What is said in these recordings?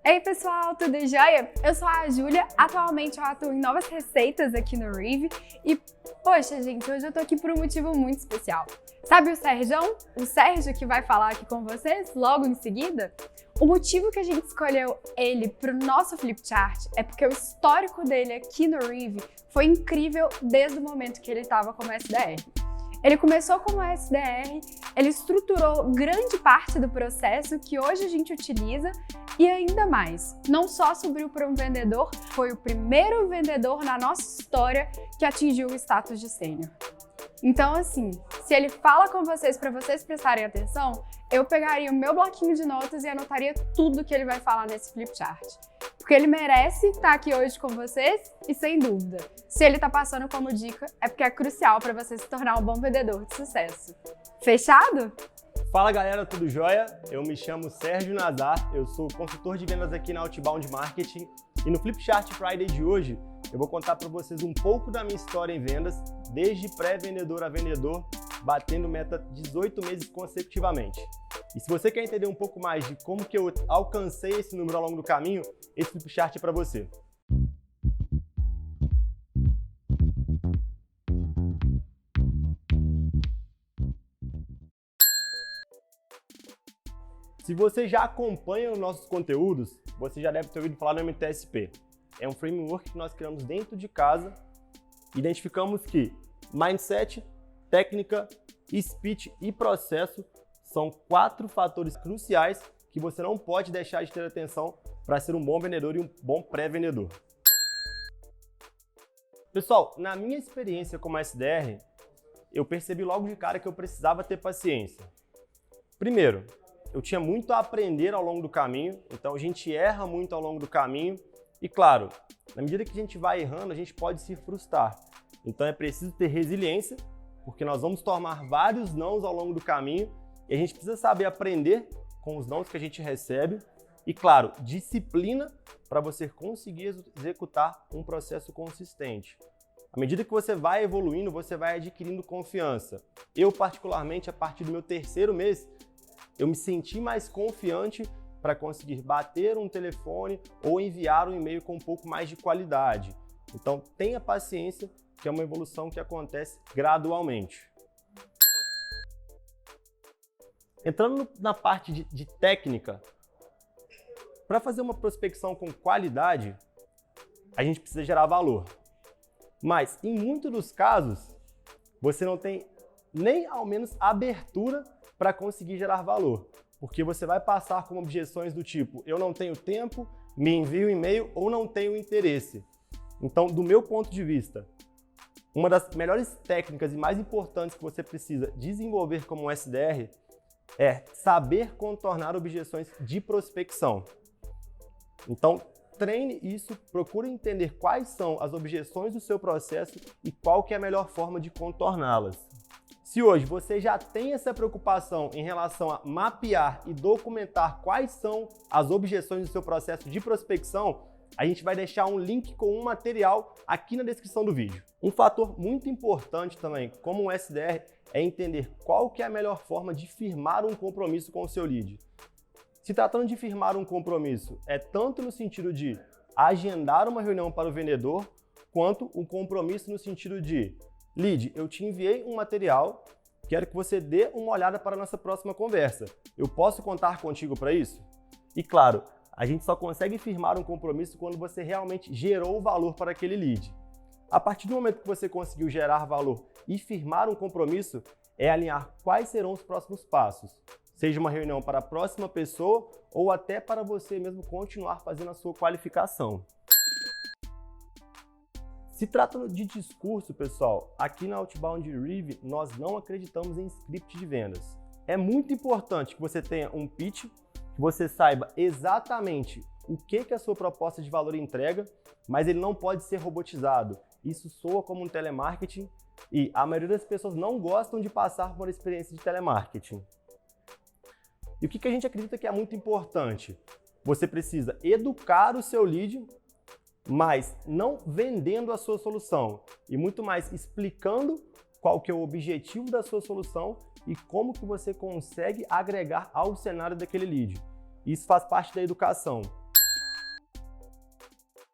Ei pessoal, tudo jóia? Eu sou a Júlia, atualmente eu atuo em novas receitas aqui no Reeve e, poxa gente, hoje eu tô aqui por um motivo muito especial. Sabe o Serjão? O Sérgio que vai falar aqui com vocês logo em seguida? O motivo que a gente escolheu ele pro nosso Flipchart é porque o histórico dele aqui no Reeve foi incrível desde o momento que ele estava como SDR. Ele começou como SDR, ele estruturou grande parte do processo que hoje a gente utiliza e ainda mais, não só subiu para um vendedor, foi o primeiro vendedor na nossa história que atingiu o status de sênior. Então assim, se ele fala com vocês para vocês prestarem atenção, eu pegaria o meu bloquinho de notas e anotaria tudo que ele vai falar nesse Flipchart. Porque ele merece estar aqui hoje com vocês e sem dúvida, se ele está passando como dica, é porque é crucial para você se tornar um bom vendedor de sucesso. Fechado? Fala galera, tudo jóia? Eu me chamo Sérgio Nazar, eu sou consultor de vendas aqui na Outbound Marketing e no Flipchart Friday de hoje eu vou contar para vocês um pouco da minha história em vendas, desde pré-vendedor a vendedor, batendo meta 18 meses consecutivamente. E se você quer entender um pouco mais de como que eu alcancei esse número ao longo do caminho, esse Flipchart é para você. Se você já acompanha os nossos conteúdos, você já deve ter ouvido falar no MTSP. É um framework que nós criamos dentro de casa. Identificamos que mindset, técnica, speech e processo são 4 fatores cruciais que você não pode deixar de ter atenção para ser um bom vendedor e um bom pré-vendedor. Pessoal, na minha experiência como SDR, eu percebi logo de cara que eu precisava ter paciência. Primeiro, eu tinha muito a aprender ao longo do caminho, então a gente erra muito ao longo do caminho e, claro, na medida que a gente vai errando, a gente pode se frustrar. Então é preciso ter resiliência, porque nós vamos tomar vários nãos ao longo do caminho e a gente precisa saber aprender com os nãos que a gente recebe e, claro, disciplina para você conseguir executar um processo consistente. À medida que você vai evoluindo, você vai adquirindo confiança. Eu, particularmente, a partir do meu 3º mês, eu me senti mais confiante para conseguir bater um telefone ou enviar um e-mail com um pouco mais de qualidade. Então, tenha paciência, que é uma evolução que acontece gradualmente. Entrando na parte de técnica, para fazer uma prospecção com qualidade, a gente precisa gerar valor. Mas, em muitos dos casos, você não tem nem ao menos abertura para conseguir gerar valor. Porque você vai passar com objeções do tipo, eu não tenho tempo, me envie um e-mail ou não tenho interesse. Então, do meu ponto de vista, uma das melhores técnicas e mais importantes que você precisa desenvolver como um SDR é saber contornar objeções de prospecção. Então, treine isso, procure entender quais são as objeções do seu processo e qual que é a melhor forma de contorná-las. Se hoje você já tem essa preocupação em relação a mapear e documentar quais são as objeções do seu processo de prospecção, a gente vai deixar um link com um material aqui na descrição do vídeo. Um fator muito importante também, como um SDR, é entender qual que é a melhor forma de firmar um compromisso com o seu lead. Se tratando de firmar um compromisso, é tanto no sentido de agendar uma reunião para o vendedor, quanto um compromisso no sentido de lead, eu te enviei um material, quero que você dê uma olhada para a nossa próxima conversa. Eu posso contar contigo para isso? E claro, a gente só consegue firmar um compromisso quando você realmente gerou o valor para aquele lead. A partir do momento que você conseguiu gerar valor e firmar um compromisso, é alinhar quais serão os próximos passos. Seja uma reunião para a próxima pessoa ou até para você mesmo continuar fazendo a sua qualificação. Se tratando de discurso, pessoal, aqui na Outbound Reeve nós não acreditamos em script de vendas. É muito importante que você tenha um pitch, que você saiba exatamente o que a sua proposta de valor entrega, mas ele não pode ser robotizado. Isso soa como um telemarketing e a maioria das pessoas não gostam de passar por uma experiência de telemarketing. E o que a gente acredita que é muito importante? Você precisa educar o seu lead, mas não vendendo a sua solução, e muito mais explicando qual que é o objetivo da sua solução e como que você consegue agregar ao cenário daquele lead. Isso faz parte da educação.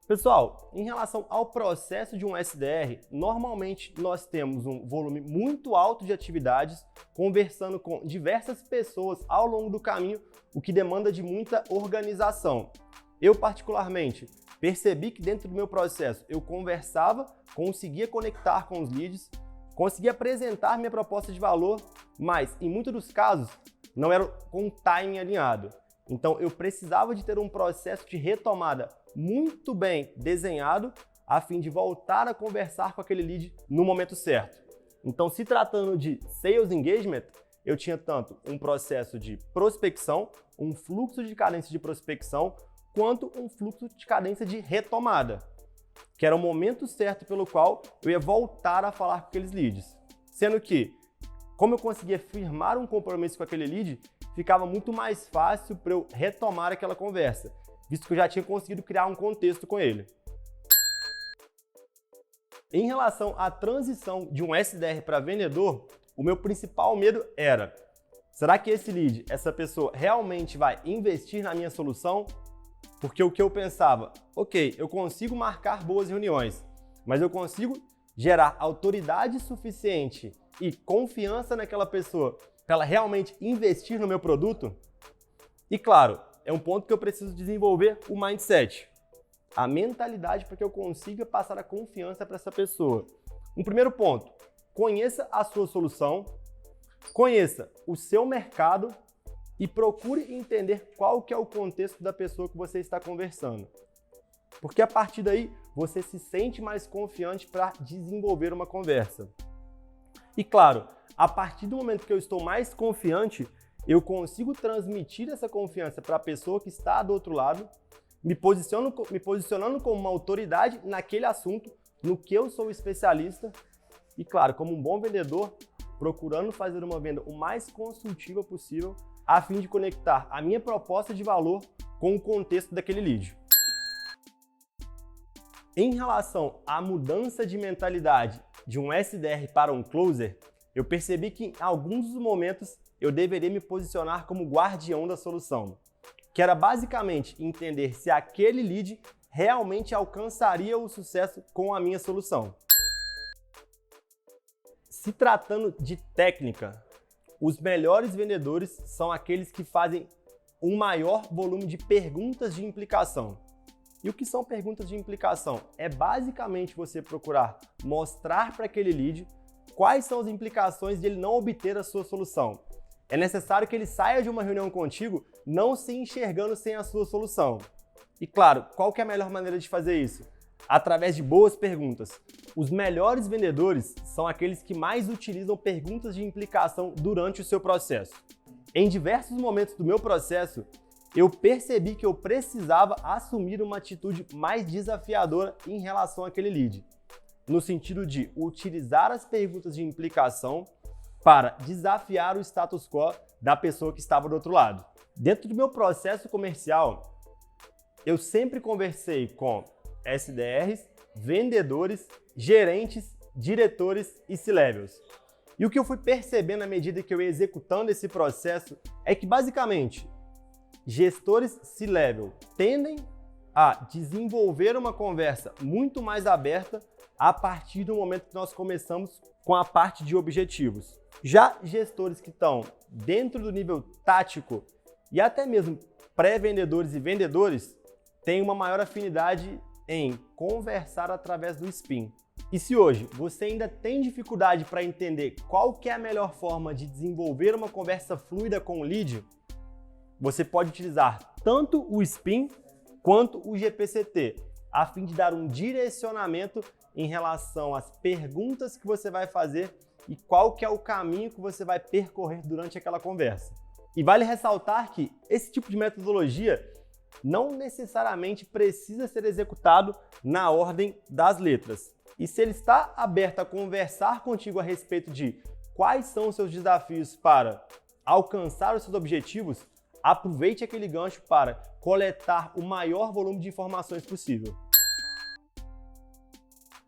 Pessoal, em relação ao processo de um SDR, normalmente nós temos um volume muito alto de atividades, conversando com diversas pessoas ao longo do caminho, o que demanda de muita organização. Eu, particularmente, percebi que dentro do meu processo eu conversava, conseguia conectar com os leads, conseguia apresentar minha proposta de valor, mas em muitos dos casos não era com o timing alinhado. Então eu precisava de ter um processo de retomada muito bem desenhado a fim de voltar a conversar com aquele lead no momento certo. Então, se tratando de Sales Engagement, eu tinha tanto um processo de prospecção, um fluxo de cadência de prospecção, quanto um fluxo de cadência de retomada, que era o momento certo pelo qual eu ia voltar a falar com aqueles leads. Sendo que, como eu conseguia firmar um compromisso com aquele lead, ficava muito mais fácil para eu retomar aquela conversa, visto que eu já tinha conseguido criar um contexto com ele. Em relação à transição de um SDR para vendedor, o meu principal medo era: será que esse lead, essa pessoa realmente vai investir na minha solução? Porque o que eu pensava, ok, eu consigo marcar boas reuniões, mas eu consigo gerar autoridade suficiente e confiança naquela pessoa para ela realmente investir no meu produto? E claro, é um ponto que eu preciso desenvolver o mindset, a mentalidade para que eu consiga passar a confiança para essa pessoa. Um primeiro ponto, conheça a sua solução, conheça o seu mercado e procure entender qual que é o contexto da pessoa que você está conversando. Porque a partir daí, você se sente mais confiante para desenvolver uma conversa. E claro, a partir do momento que eu estou mais confiante, eu consigo transmitir essa confiança para a pessoa que está do outro lado, me posicionando como uma autoridade naquele assunto, no que eu sou especialista, e claro, como um bom vendedor, procurando fazer uma venda o mais consultiva possível, a fim de conectar a minha proposta de valor com o contexto daquele lead. Em relação à mudança de mentalidade de um SDR para um closer, eu percebi que em alguns dos momentos eu deveria me posicionar como guardião da solução, que era basicamente entender se aquele lead realmente alcançaria o sucesso com a minha solução. Se tratando de técnica, os melhores vendedores são aqueles que fazem um maior volume de perguntas de implicação. E o que são perguntas de implicação? É basicamente você procurar mostrar para aquele lead quais são as implicações de ele não obter a sua solução. É necessário que ele saia de uma reunião contigo não se enxergando sem a sua solução. E claro, qual que é a melhor maneira de fazer isso? Através de boas perguntas. Os melhores vendedores são aqueles que mais utilizam perguntas de implicação durante o seu processo. Em diversos momentos do meu processo, eu percebi que eu precisava assumir uma atitude mais desafiadora em relação àquele lead, no sentido de utilizar as perguntas de implicação para desafiar o status quo da pessoa que estava do outro lado. Dentro do meu processo comercial, eu sempre conversei com SDRs, vendedores, gerentes, diretores e C-levels. E o que eu fui percebendo à medida que eu ia executando esse processo é que, basicamente, gestores C-level tendem a desenvolver uma conversa muito mais aberta a partir do momento que nós começamos com a parte de objetivos. Já gestores que estão dentro do nível tático e até mesmo pré-vendedores e vendedores têm uma maior afinidade em conversar através do spin. E se hoje você ainda tem dificuldade para entender qual que é a melhor forma de desenvolver uma conversa fluida com o lead, você pode utilizar tanto o spin quanto o GPCT, a fim de dar um direcionamento em relação às perguntas que você vai fazer e qual que é o caminho que você vai percorrer durante aquela conversa. E vale ressaltar que esse tipo de metodologia não necessariamente precisa ser executado na ordem das letras. E se ele está aberto a conversar contigo a respeito de quais são os seus desafios para alcançar os seus objetivos, aproveite aquele gancho para coletar o maior volume de informações possível.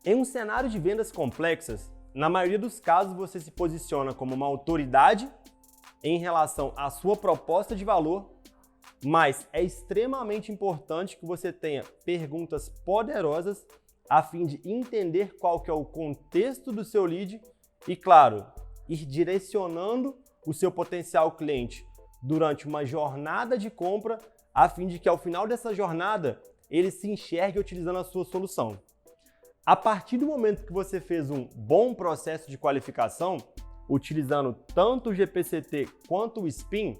Em um cenário de vendas complexas, na maioria dos casos você se posiciona como uma autoridade em relação à sua proposta de valor mas é extremamente importante que você tenha perguntas poderosas a fim de entender qual que é o contexto do seu lead e, claro, ir direcionando o seu potencial cliente durante uma jornada de compra a fim de que ao final dessa jornada ele se enxergue utilizando a sua solução. A partir do momento que você fez um bom processo de qualificação, utilizando tanto o GPCT quanto o SPIN,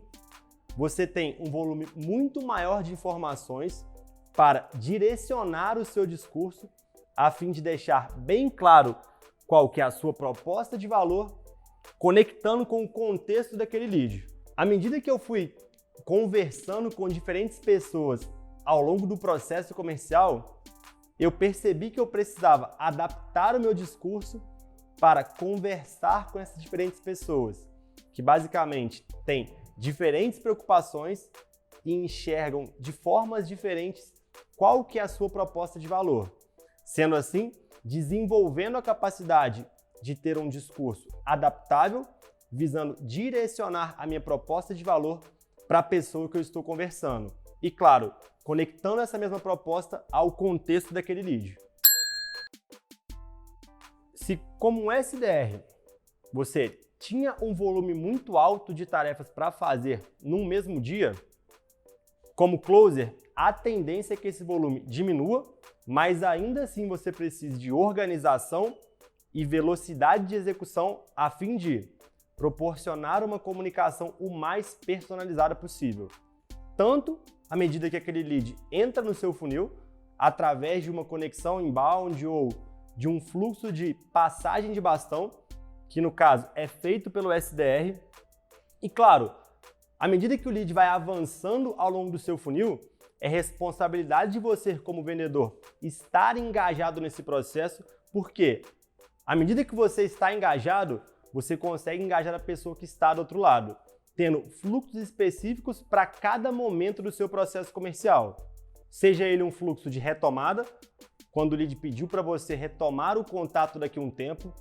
você tem um volume muito maior de informações para direcionar o seu discurso a fim de deixar bem claro qual que é a sua proposta de valor, conectando com o contexto daquele lead. À medida que eu fui conversando com diferentes pessoas ao longo do processo comercial, eu percebi que eu precisava adaptar o meu discurso para conversar com essas diferentes pessoas, que basicamente têm diferentes preocupações e enxergam de formas diferentes qual que é a sua proposta de valor. Sendo assim, desenvolvendo a capacidade de ter um discurso adaptável, visando direcionar a minha proposta de valor para a pessoa que eu estou conversando. E claro, conectando essa mesma proposta ao contexto daquele lead. Se como um SDR você tinha um volume muito alto de tarefas para fazer num mesmo dia, como closer, a tendência é que esse volume diminua, mas ainda assim você precisa de organização e velocidade de execução a fim de proporcionar uma comunicação o mais personalizada possível. Tanto à medida que aquele lead entra no seu funil, através de uma conexão inbound ou de um fluxo de passagem de bastão, que no caso é feito pelo SDR. E claro, à medida que o lead vai avançando ao longo do seu funil, é responsabilidade de você como vendedor estar engajado nesse processo, porque à medida que você está engajado, você consegue engajar a pessoa que está do outro lado, tendo fluxos específicos para cada momento do seu processo comercial. Seja ele um fluxo de retomada, quando o lead pediu para você retomar o contato daqui a um tempo,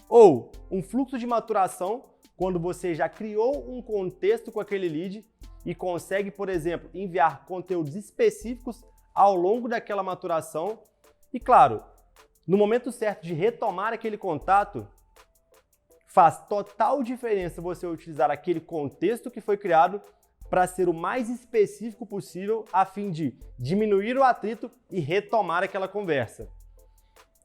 ou um fluxo de maturação, quando você já criou um contexto com aquele lead e consegue, por exemplo, enviar conteúdos específicos ao longo daquela maturação. E claro, no momento certo de retomar aquele contato, faz total diferença você utilizar aquele contexto que foi criado para ser o mais específico possível a fim de diminuir o atrito e retomar aquela conversa.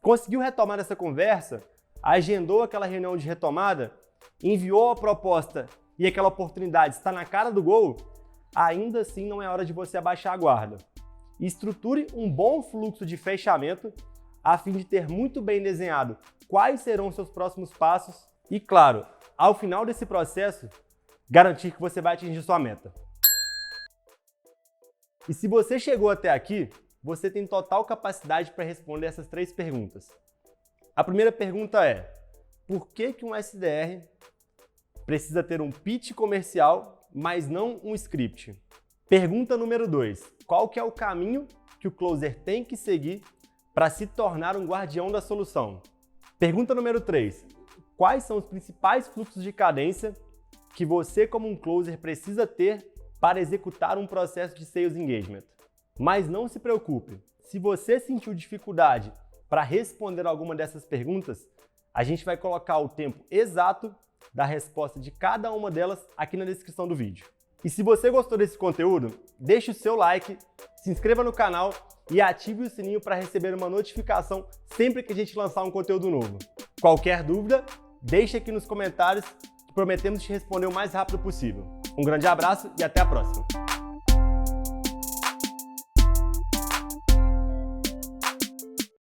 Conseguiu retomar essa conversa, agendou aquela reunião de retomada, enviou a proposta e aquela oportunidade está na cara do gol, ainda assim não é hora de você abaixar a guarda. Estruture um bom fluxo de fechamento a fim de ter muito bem desenhado quais serão os seus próximos passos e, claro, ao final desse processo, garantir que você vai atingir sua meta. E se você chegou até aqui, você tem total capacidade para responder essas 3 perguntas. A primeira pergunta é: por que um SDR precisa ter um pitch comercial, mas não um script? Pergunta número 2: qual que é o caminho que o closer tem que seguir para se tornar um guardião da solução? Pergunta número 3: quais são os principais fluxos de cadência que você, como um closer, precisa ter para executar um processo de sales engagement? Mas não se preocupe, se você sentiu dificuldade para responder alguma dessas perguntas, a gente vai colocar o tempo exato da resposta de cada uma delas aqui na descrição do vídeo. E se você gostou desse conteúdo, deixe o seu like, se inscreva no canal e ative o sininho para receber uma notificação sempre que a gente lançar um conteúdo novo. Qualquer dúvida, deixe aqui nos comentários que prometemos te responder o mais rápido possível. Um grande abraço e até a próxima!